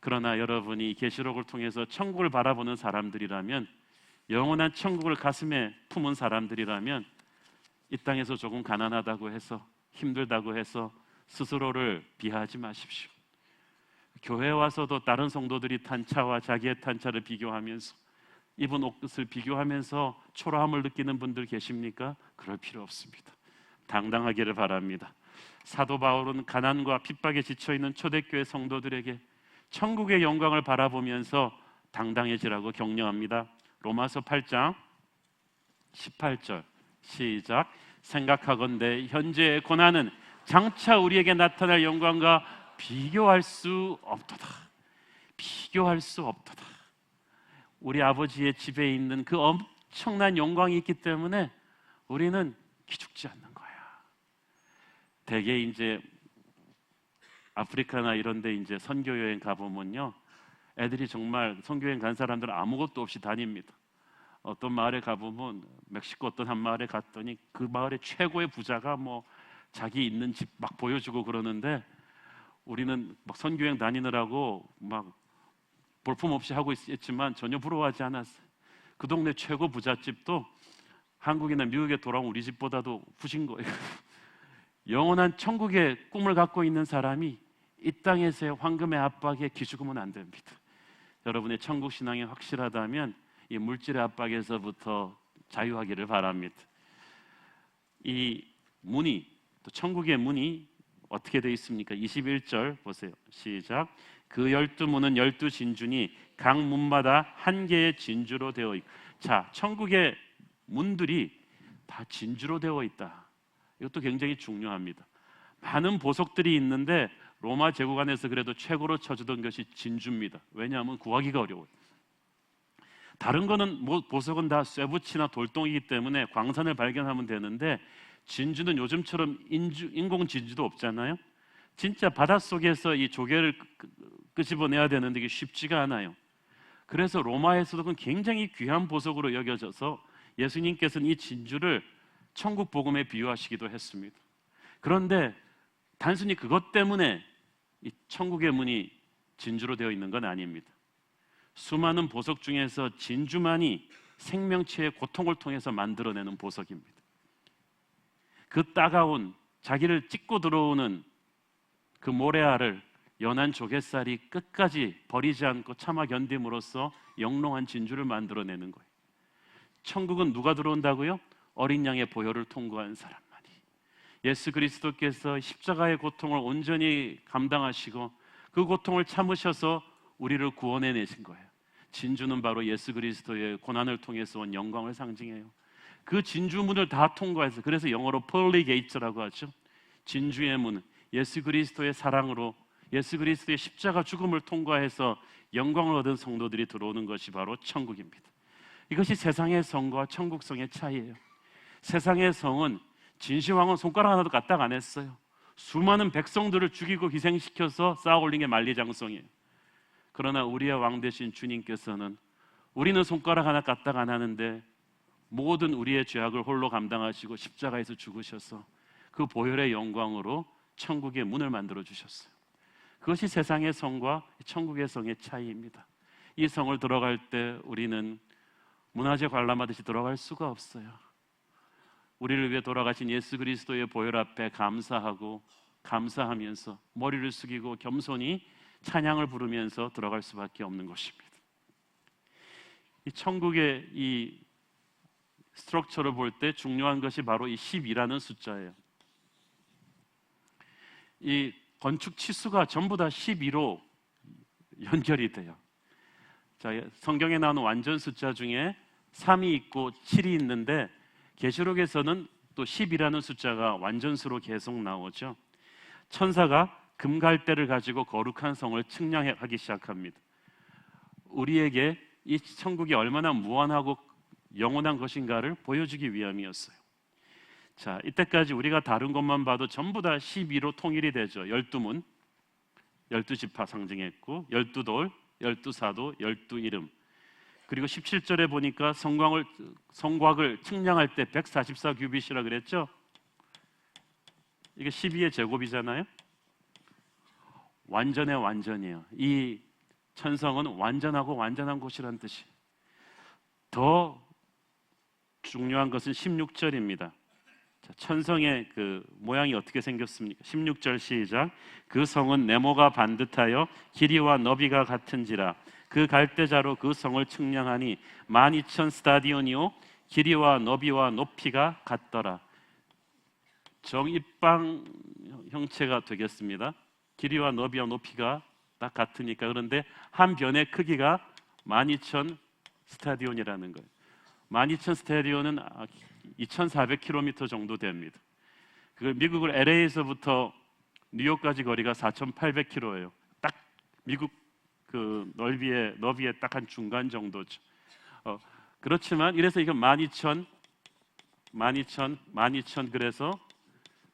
그러나 여러분이 계시록을 통해서 천국을 바라보는 사람들이라면, 영원한 천국을 가슴에 품은 사람들이라면 이 땅에서 조금 가난하다고 해서, 힘들다고 해서 스스로를 비하하지 마십시오. 교회에 와서도 다른 성도들이 탄 차와 자기의 탄 차를 비교하면서, 입은 옷을 비교하면서 초라함을 느끼는 분들 계십니까? 그럴 필요 없습니다. 당당하기를 바랍니다. 사도 바울은 가난과 핍박에 지쳐있는 초대교회 성도들에게 천국의 영광을 바라보면서 당당해지라고 격려합니다. 로마서 8장 18절 시작. 생각하건대 현재의 고난은 장차 우리에게 나타날 영광과 비교할 수 없도다. 비교할 수 없도다. 우리 아버지의 집에 있는 그 엄청난 영광이 있기 때문에 우리는 기죽지 않는 거야. 대개 이제 아프리카나 이런 데 이제 선교 여행 가보면요, 애들이 정말 선교 여행 간 사람들은 아무것도 없이 다닙니다. 어떤 마을에 가보면, 멕시코 어떤 한 마을에 갔더니 그 마을의 최고의 부자가 뭐 자기 있는 집 막 보여주고 그러는데, 우리는 막 선교 여행 다니느라고 막 볼품없이 하고 있지만 전혀 부러워하지 않았어요. 그 동네 최고 부잣집도 한국이나 미국에 돌아온 우리 집보다도 후진 거예요. 영원한 천국의 꿈을 갖고 있는 사람이 이 땅에서의 황금의 압박에 기죽으면 안 됩니다. 여러분의 천국 신앙이 확실하다면 이 물질의 압박에서부터 자유하기를 바랍니다. 이 문이, 또 천국의 문이 어떻게 되어 있습니까? 21절 보세요. 시작. 그 12문은 12진주니 각 문마다 한 개의 진주로 되어 있고. 자, 천국의 문들이 다 진주로 되어 있다. 이것도 굉장히 중요합니다. 많은 보석들이 있는데 로마 제국 안에서 그래도 최고로 쳐주던 것이 진주입니다. 왜냐하면 구하기가 어려워요. 다른 거는 뭐 보석은 다 쇠붙이나 돌덩이기 때문에 광산을 발견하면 되는데, 진주는 요즘처럼 인공 진주도 없잖아요. 진짜 바닷속에서 이 조개를 끄집어내야 되는데 이게 쉽지가 않아요. 그래서 로마에서도 그건 굉장히 귀한 보석으로 여겨져서 예수님께서는 이 진주를 천국 복음에 비유하시기도 했습니다. 그런데 단순히 그것 때문에 이 천국의 문이 진주로 되어 있는 건 아닙니다. 수많은 보석 중에서 진주만이 생명체의 고통을 통해서 만들어내는 보석입니다. 그 따가운 자기를 찍고 들어오는 그 모래알을 연한 조갯살이 끝까지 버리지 않고 참아 견딤으로써 영롱한 진주를 만들어내는 거예요. 천국은 누가 들어온다고요? 어린 양의 보혈을 통과한 사람만이. 예수 그리스도께서 십자가의 고통을 온전히 감당하시고 그 고통을 참으셔서 우리를 구원해 내신 거예요. 진주는 바로 예수 그리스도의 고난을 통해서 온 영광을 상징해요. 그 진주문을 다 통과해서, 그래서 영어로 pearly gates라고 하죠. 진주의 문, 예수 그리스도의 사랑으로 예수 그리스도의 십자가 죽음을 통과해서 영광을 얻은 성도들이 들어오는 것이 바로 천국입니다. 이것이 세상의 성과 천국 성의 차이예요. 세상의 성은 진시황은 손가락 하나도 까딱 안 했어요. 수많은 백성들을 죽이고 희생시켜서 쌓아 올린 게 만리장성이에요. 그러나 우리의 왕 되신 주님께서는 우리는 손가락 하나 까딱 안 하는데 모든 우리의 죄악을 홀로 감당하시고 십자가에서 죽으셔서 그 보혈의 영광으로 천국의 문을 만들어 주셨어요. 그것이 세상의 성과 천국의 성의 차이입니다. 이 성을 들어갈 때 우리는 문화재 관람하듯이 들어갈 수가 없어요. 우리를 위해 돌아가신 예수 그리스도의 보혈 앞에 감사하고 감사하면서 머리를 숙이고 겸손히 찬양을 부르면서 들어갈 수밖에 없는 것입니다. 이 천국의 이 스트럭처를 볼 때 중요한 것이 바로 이 10이라는 숫자예요. 이 건축 치수가 전부 다 12로 연결이 돼요. 자, 성경에 나오는 완전 숫자 중에 3이 있고 7이 있는데 계시록에서는 또 10이라는 숫자가 완전수로 계속 나오죠. 천사가 금갈대를 가지고 거룩한 성을 측량하기 시작합니다. 우리에게 이 천국이 얼마나 무한하고 영원한 것인가를 보여주기 위함이었어요. 자, 이때까지 우리가 다룬 것만 봐도 전부 다 12로 통일이 되죠. 12문, 12지파 상징했고 12돌, 12사도, 12이름. 그리고 17절에 보니까 성곽을 측량할 때 144규빗이라 그랬죠. 이게 12의 제곱이잖아요. 완전의 완전이에요. 이 천성은 완전하고 완전한 곳이란 뜻이. 더 중요한 것은 16절입니다. 자, 천성의 그 모양이 어떻게 생겼습니까? 16절 시작. 그 성은 네모가 반듯하여 길이와 너비가 같은지라 그 갈대자로 그 성을 측량하니 12,000 스타디온이요 길이와 너비와 높이가 같더라. 정입방 형체가 되겠습니다. 길이와 너비와 높이가 딱 같으니까. 그런데 한 변의 크기가 12,000 스타디온이라는 거예요. 12,000 스타디온은 2,400km 정도 됩니다. 그 미국을 LA에서부터 뉴욕까지 거리가 4,800km예요. 딱 미국 그 너비의 딱 한 중간 정도죠. 그렇지만 이래서 이거 12,000 그래서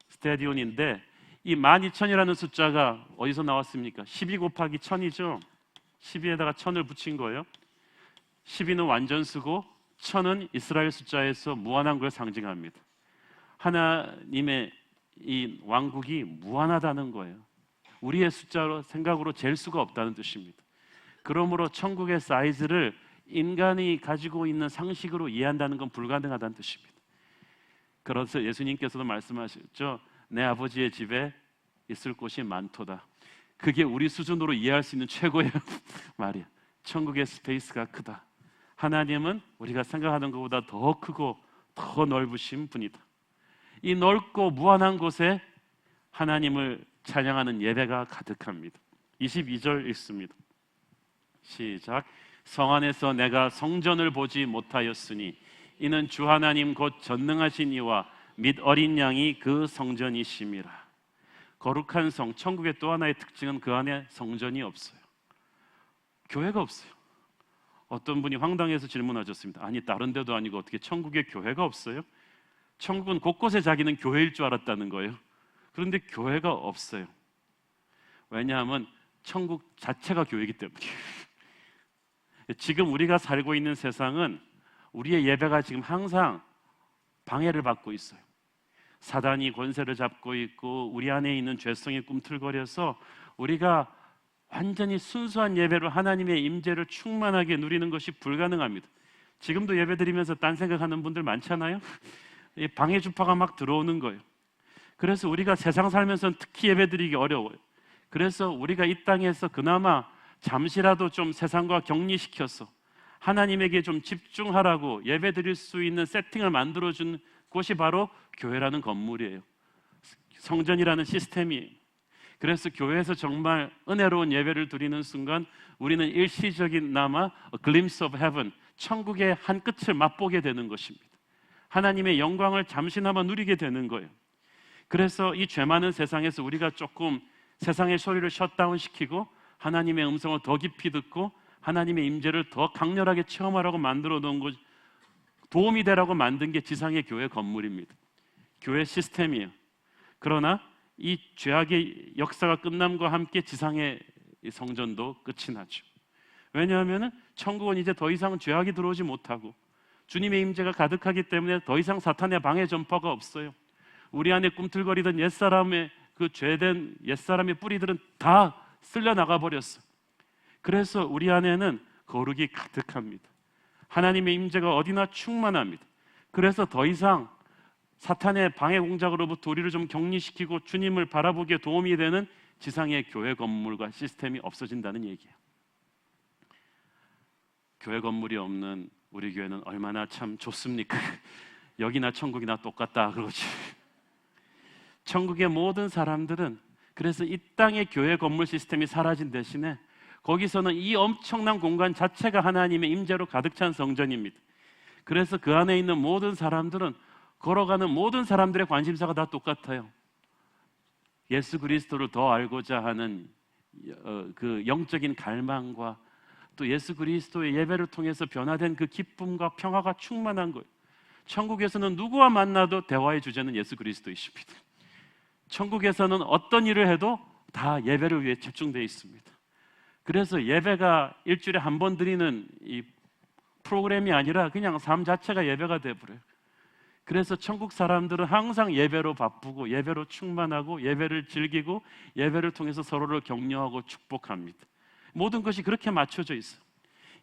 스타디온인데 이 12,000이라는 숫자가 어디서 나왔습니까? 12 곱하기 1000이죠. 12에다가 1000을 붙인 거예요. 12는 완전수고 1000은 이스라엘 숫자에서 무한한 걸 상징합니다. 하나님의 이 왕국이 무한하다는 거예요. 우리의 숫자로 생각으로 잴 수가 없다는 뜻입니다. 그러므로 천국의 사이즈를 인간이 가지고 있는 상식으로 이해한다는 건 불가능하다는 뜻입니다. 그래서 예수님께서도 말씀하셨죠. 내 아버지의 집에 있을 곳이 많도다. 그게 우리 수준으로 이해할 수 있는 최고의 말이야. 천국의 스페이스가 크다. 하나님은 우리가 생각하는 것보다 더 크고 더 넓으신 분이다. 이 넓고 무한한 곳에 하나님을 찬양하는 예배가 가득합니다. 22절 읽습니다. 시작. 성 안에서 내가 성전을 보지 못하였으니 이는 주 하나님 곧 전능하신 이와 및 어린 양이 그 성전이심이라. 거룩한 성, 천국의 또 하나의 특징은 그 안에 성전이 없어요. 교회가 없어요. 어떤 분이 황당해서 질문하셨습니다. 아니 다른 데도 아니고 어떻게 천국에 교회가 없어요? 천국은 곳곳에 자기는 교회일 줄 알았다는 거예요. 그런데 교회가 없어요. 왜냐하면 천국 자체가 교회이기 때문이에요. 지금 우리가 살고 있는 세상은 우리의 예배가 지금 항상 방해를 받고 있어요. 사단이 권세를 잡고 있고 우리 안에 있는 죄성이 꿈틀거려서 우리가 완전히 순수한 예배로 하나님의 임재를 충만하게 누리는 것이 불가능합니다. 지금도 예배드리면서 딴 생각하는 분들 많잖아요. 방해 주파가 막 들어오는 거예요. 그래서 우리가 세상 살면서는 특히 예배드리기 어려워요. 그래서 우리가 이 땅에서 그나마 잠시라도 좀 세상과 격리시켜서 하나님에게 좀 집중하라고 예배드릴 수 있는 세팅을 만들어준 곳이 바로 교회라는 건물이에요. 성전이라는 시스템이에요. 그래서 교회에서 정말 은혜로운 예배를 드리는 순간 우리는 일시적인나마 a glimpse of heaven, 천국의 한 끝을 맛보게 되는 것입니다. 하나님의 영광을 잠시나마 누리게 되는 거예요. 그래서 이 죄 많은 세상에서 우리가 조금 세상의 소리를 셧다운 시키고 하나님의 음성을 더 깊이 듣고 하나님의 임재를 더 강렬하게 체험하라고 만들어 놓은 것, 도움이 되라고 만든 게 지상의 교회 건물입니다. 교회 시스템이에요. 그러나 이 죄악의 역사가 끝남과 함께 지상의 성전도 끝이 나죠. 왜냐하면 천국은 이제 더 이상 죄악이 들어오지 못하고 주님의 임재가 가득하기 때문에 더 이상 사탄의 방해 전파가 없어요. 우리 안에 꿈틀거리던 옛사람의 그 죄된 옛사람의 뿌리들은 다 쓸려 나가 버렸어. 그래서 우리 안에는 거룩이 가득합니다. 하나님의 임재가 어디나 충만합니다. 그래서 더 이상 사탄의 방해 공작으로부터 우리를 좀 격리시키고 주님을 바라보기에 도움이 되는 지상의 교회 건물과 시스템이 없어진다는 얘기예요. 교회 건물이 없는 우리 교회는 얼마나 참 좋습니까? 여기나 천국이나 똑같다 그러지. 천국의 모든 사람들은 그래서 이 땅의 교회 건물 시스템이 사라진 대신에 거기서는 이 엄청난 공간 자체가 하나님의 임재로 가득 찬 성전입니다. 그래서 그 안에 있는 모든 사람들은 걸어가는 모든 사람들의 관심사가 다 똑같아요. 예수 그리스도를 더 알고자 하는 그 영적인 갈망과 또 예수 그리스도의 예배를 통해서 변화된 그 기쁨과 평화가 충만한 거예요. 천국에서는 누구와 만나도 대화의 주제는 예수 그리스도이십니다. 천국에서는 어떤 일을 해도 다 예배를 위해 집중되어 있습니다. 그래서 예배가 일주일에 한 번 드리는 이 프로그램이 아니라 그냥 삶 자체가 예배가 되어버려요. 그래서 천국 사람들은 항상 예배로 바쁘고 예배로 충만하고 예배를 즐기고 예배를 통해서 서로를 격려하고 축복합니다. 모든 것이 그렇게 맞춰져 있어요.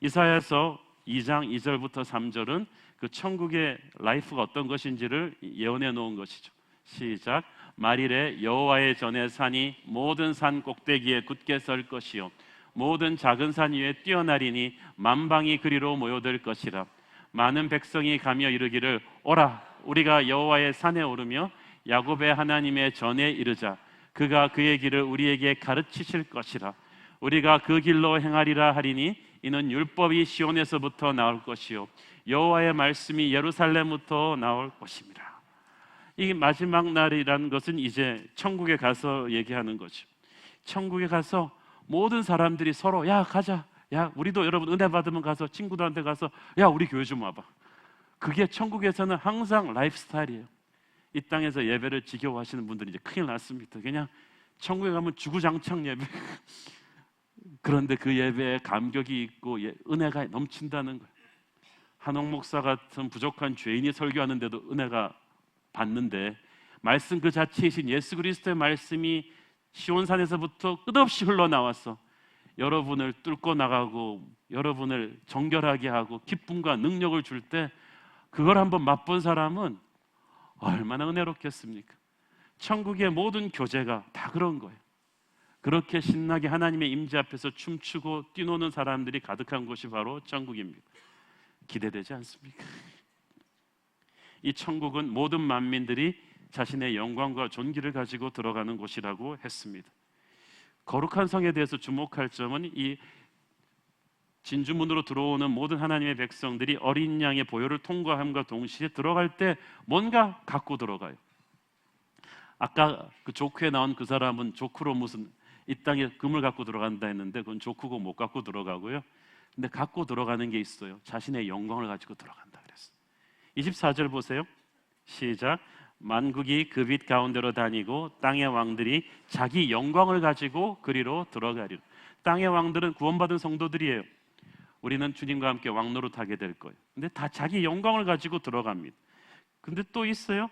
이사야서 2장 2절부터 3절은 그 천국의 라이프가 어떤 것인지를 예언해 놓은 것이죠. 시작. 말일에 여호와의 전에 산이 모든 산 꼭대기에 굳게 설 것이요 모든 작은 산 위에 뛰어나리니 만방이 그리로 모여들 것이라. 많은 백성이 가며 이르기를 오라 우리가 여호와의 산에 오르며 야곱의 하나님의 전에 이르자. 그가 그의 길을 우리에게 가르치실 것이라. 우리가 그 길로 행하리라 하리니 이는 율법이 시온에서부터 나올 것이요 여호와의 말씀이 예루살렘부터 나올 것입니다. 이 마지막 날이라는 것은 이제 천국에 가서 얘기하는 거죠. 천국에 가서 모든 사람들이 서로 야 가자, 야 우리도 여러분 은혜 받으면 가서 친구들한테 가서 야 우리 교회 좀 와봐. 그게 천국에서는 항상 라이프 스타일이에요. 이 땅에서 예배를 지겨워하시는 분들이 이제 큰일 났습니다. 그냥 천국에 가면 주구장창 예배. 그런데 그 예배에 감격이 있고 은혜가 넘친다는 거예요. 한옥 목사 같은 부족한 죄인이 설교하는데도 은혜가 받는데 말씀 그 자체이신 예수 그리스도의 말씀이 시온산에서부터 끝없이 흘러나와서 여러분을 뚫고 나가고 여러분을 정결하게 하고 기쁨과 능력을 줄 때 그걸 한번 맛본 사람은 얼마나 은혜롭겠습니까? 천국의 모든 교제가 다 그런 거예요. 그렇게 신나게 하나님의 임재 앞에서 춤추고 뛰노는 사람들이 가득한 곳이 바로 천국입니다. 기대되지 않습니까? 이 천국은 모든 만민들이 자신의 영광과 존귀를 가지고 들어가는 곳이라고 했습니다. 거룩한 성에 대해서 주목할 점은 이 진주문으로 들어오는 모든 하나님의 백성들이 어린 양의 보혈을 통과함과 동시에 들어갈 때 뭔가 갖고 들어가요. 아까 그 조크에 나온 그 사람은 조크로 무슨 이 땅에 금을 갖고 들어간다 했는데 그건 조크고 못 갖고 들어가고요. 근데 갖고 들어가는 게 있어요. 자신의 영광을 가지고 들어간다 그랬어요. 24절 보세요. 시작. 만국이 그 빛 가운데로 다니고 땅의 왕들이 자기 영광을 가지고 그리로 들어가리라. 땅의 왕들은 구원받은 성도들이에요. 우리는 주님과 함께 왕노릇하게 될 거예요. 근데 다 자기 영광을 가지고 들어갑니다. 근데 또 있어요.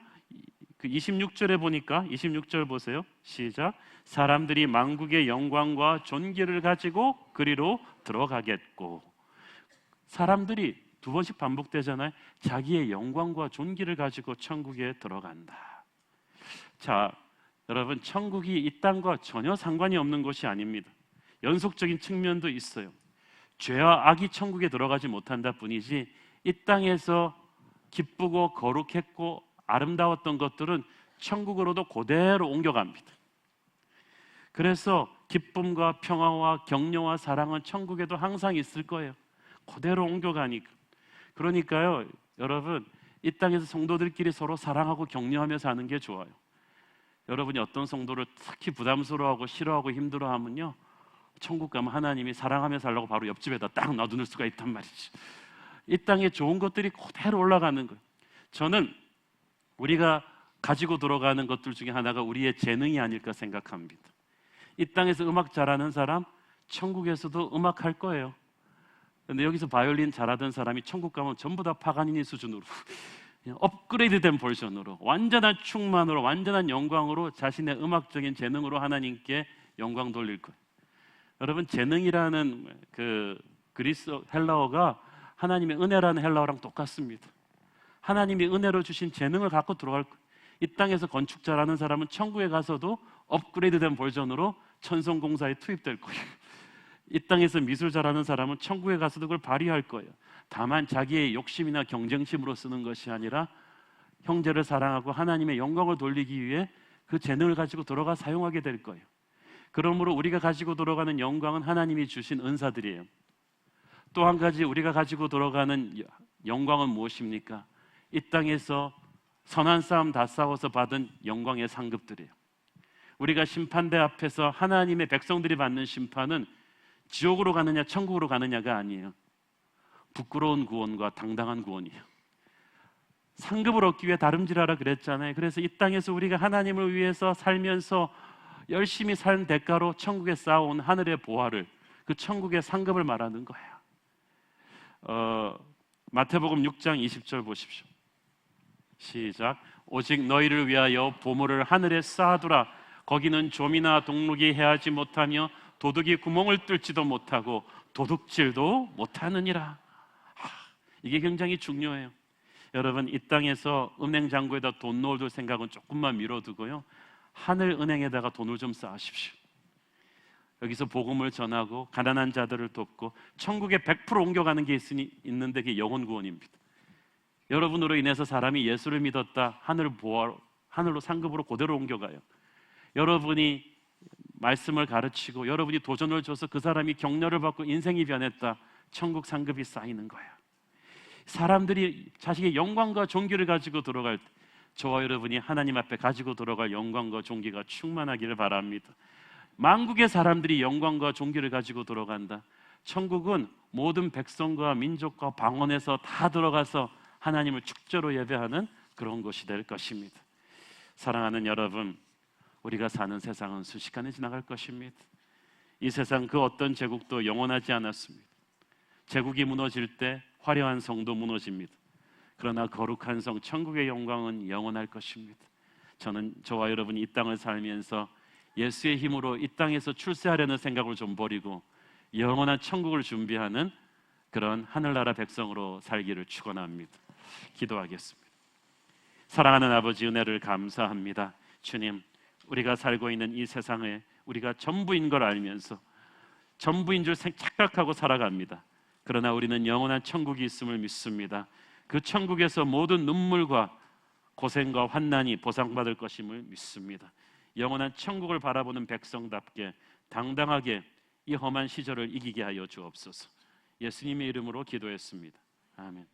그 26절에 보니까 26절 보세요. 시작. 사람들이 만국의 영광과 존귀를 가지고 그리로 들어가겠고. 사람들이 두 번씩 반복되잖아요. 자기의 영광과 존귀를 가지고 천국에 들어간다. 자, 여러분, 천국이 이 땅과 전혀 상관이 없는 곳이 아닙니다. 연속적인 측면도 있어요. 죄와 악이 천국에 들어가지 못한다 뿐이지 이 땅에서 기쁘고 거룩했고 아름다웠던 것들은 천국으로도 그대로 옮겨갑니다. 그래서 기쁨과 평화와 격려와 사랑은 천국에도 항상 있을 거예요. 그대로 옮겨가니까. 그러니까요, 여러분, 이 땅에서 성도들끼리 서로 사랑하고 격려하며 사는 게 좋아요. 여러분이 어떤 성도를 특히 부담스러워하고 싫어하고 힘들어하면요, 천국 가면 하나님이 사랑하며 살라고 바로 옆집에다 딱 놔두는 수가 있단 말이지. 이 땅에 좋은 것들이 그대로 올라가는 거예요. 저는 우리가 가지고 들어가는 것들 중에 하나가 우리의 재능이 아닐까 생각합니다. 이 땅에서 음악 잘하는 사람 천국에서도 음악할 거예요. 근데 여기서 바이올린 잘하던 사람이 천국 가면 전부 다 파가니니 수준으로 업그레이드된 버전으로 완전한 충만으로 완전한 영광으로 자신의 음악적인 재능으로 하나님께 영광 돌릴 거예요. 여러분, 재능이라는 그 그리스 헬라어가 하나님의 은혜라는 헬라어랑 똑같습니다. 하나님이 은혜로 주신 재능을 갖고 들어갈 거예요. 이 땅에서 건축 잘하는 사람은 천국에 가서도 업그레이드된 버전으로 천성공사에 투입될 거예요. 이 땅에서 미술 잘하는 사람은 천국에 가서도 그걸 발휘할 거예요. 다만 자기의 욕심이나 경쟁심으로 쓰는 것이 아니라 형제를 사랑하고 하나님의 영광을 돌리기 위해 그 재능을 가지고 들어가 사용하게 될 거예요. 그러므로 우리가 가지고 들어가는 영광은 하나님이 주신 은사들이에요. 또 한 가지 우리가 가지고 들어가는 영광은 무엇입니까? 이 땅에서 선한 싸움 다 싸워서 받은 영광의 상급들이에요. 우리가 심판대 앞에서 하나님의 백성들이 받는 심판은 지옥으로 가느냐 천국으로 가느냐가 아니에요. 부끄러운 구원과 당당한 구원이에요. 상급을 얻기 위해 다름질하라 그랬잖아요. 그래서 이 땅에서 우리가 하나님을 위해서 살면서 열심히 산 대가로 천국에 쌓아온 하늘의 보화를, 그 천국의 상급을 말하는 거예요. 마태복음 6장 20절 보십시오. 시작. 오직 너희를 위하여 보물을 하늘에 쌓아두라. 거기는 좀이나 동룩이 해하지 못하며 도둑이 구멍을 뚫지도 못하고 도둑질도 못하느니라. 이게 굉장히 중요해요. 여러분, 이 땅에서 은행 잔고에다 돈 넣어둘 생각은 조금만 미뤄두고요, 하늘 은행에다가 돈을 좀 쌓으십시오. 여기서 복음을 전하고 가난한 자들을 돕고 천국에 100% 옮겨가는 게 있는데 그게 영혼 구원입니다. 여러분으로 인해서 사람이 예수를 믿었다, 하늘로 상급으로 그대로 옮겨가요. 여러분이 말씀을 가르치고 여러분이 도전을 줘서 그 사람이 격려를 받고 인생이 변했다, 천국 상급이 쌓이는 거야. 사람들이 자식의 영광과 존귀를 가지고 들어갈 때 저와 여러분이 하나님 앞에 가지고 들어갈 영광과 존귀가 충만하기를 바랍니다. 만국의 사람들이 영광과 존귀를 가지고 들어간다. 천국은 모든 백성과 민족과 방언에서 다 들어가서 하나님을 축제로 예배하는 그런 곳이 될 것입니다. 사랑하는 여러분, 우리가 사는 세상은 순식간에 지나갈 것입니다. 이 세상 그 어떤 제국도 영원하지 않았습니다. 제국이 무너질 때 화려한 성도 무너집니다. 그러나 거룩한 성 천국의 영광은 영원할 것입니다. 저와 여러분이 이 땅을 살면서 예수의 힘으로 이 땅에서 출세하려는 생각을 좀 버리고 영원한 천국을 준비하는 그런 하늘나라 백성으로 살기를 축원합니다. 기도하겠습니다. 사랑하는 아버지, 은혜를 감사합니다. 주님, 우리가 살고 있는 이 세상에 우리가 전부인 걸 알면서 전부인 줄 착각하고 살아갑니다. 그러나 우리는 영원한 천국이 있음을 믿습니다. 그 천국에서 모든 눈물과 고생과 환난이 보상받을 것임을 믿습니다. 영원한 천국을 바라보는 백성답게 당당하게 이 험한 시절을 이기게 하여 주옵소서. 예수님의 이름으로 기도했습니다. 아멘.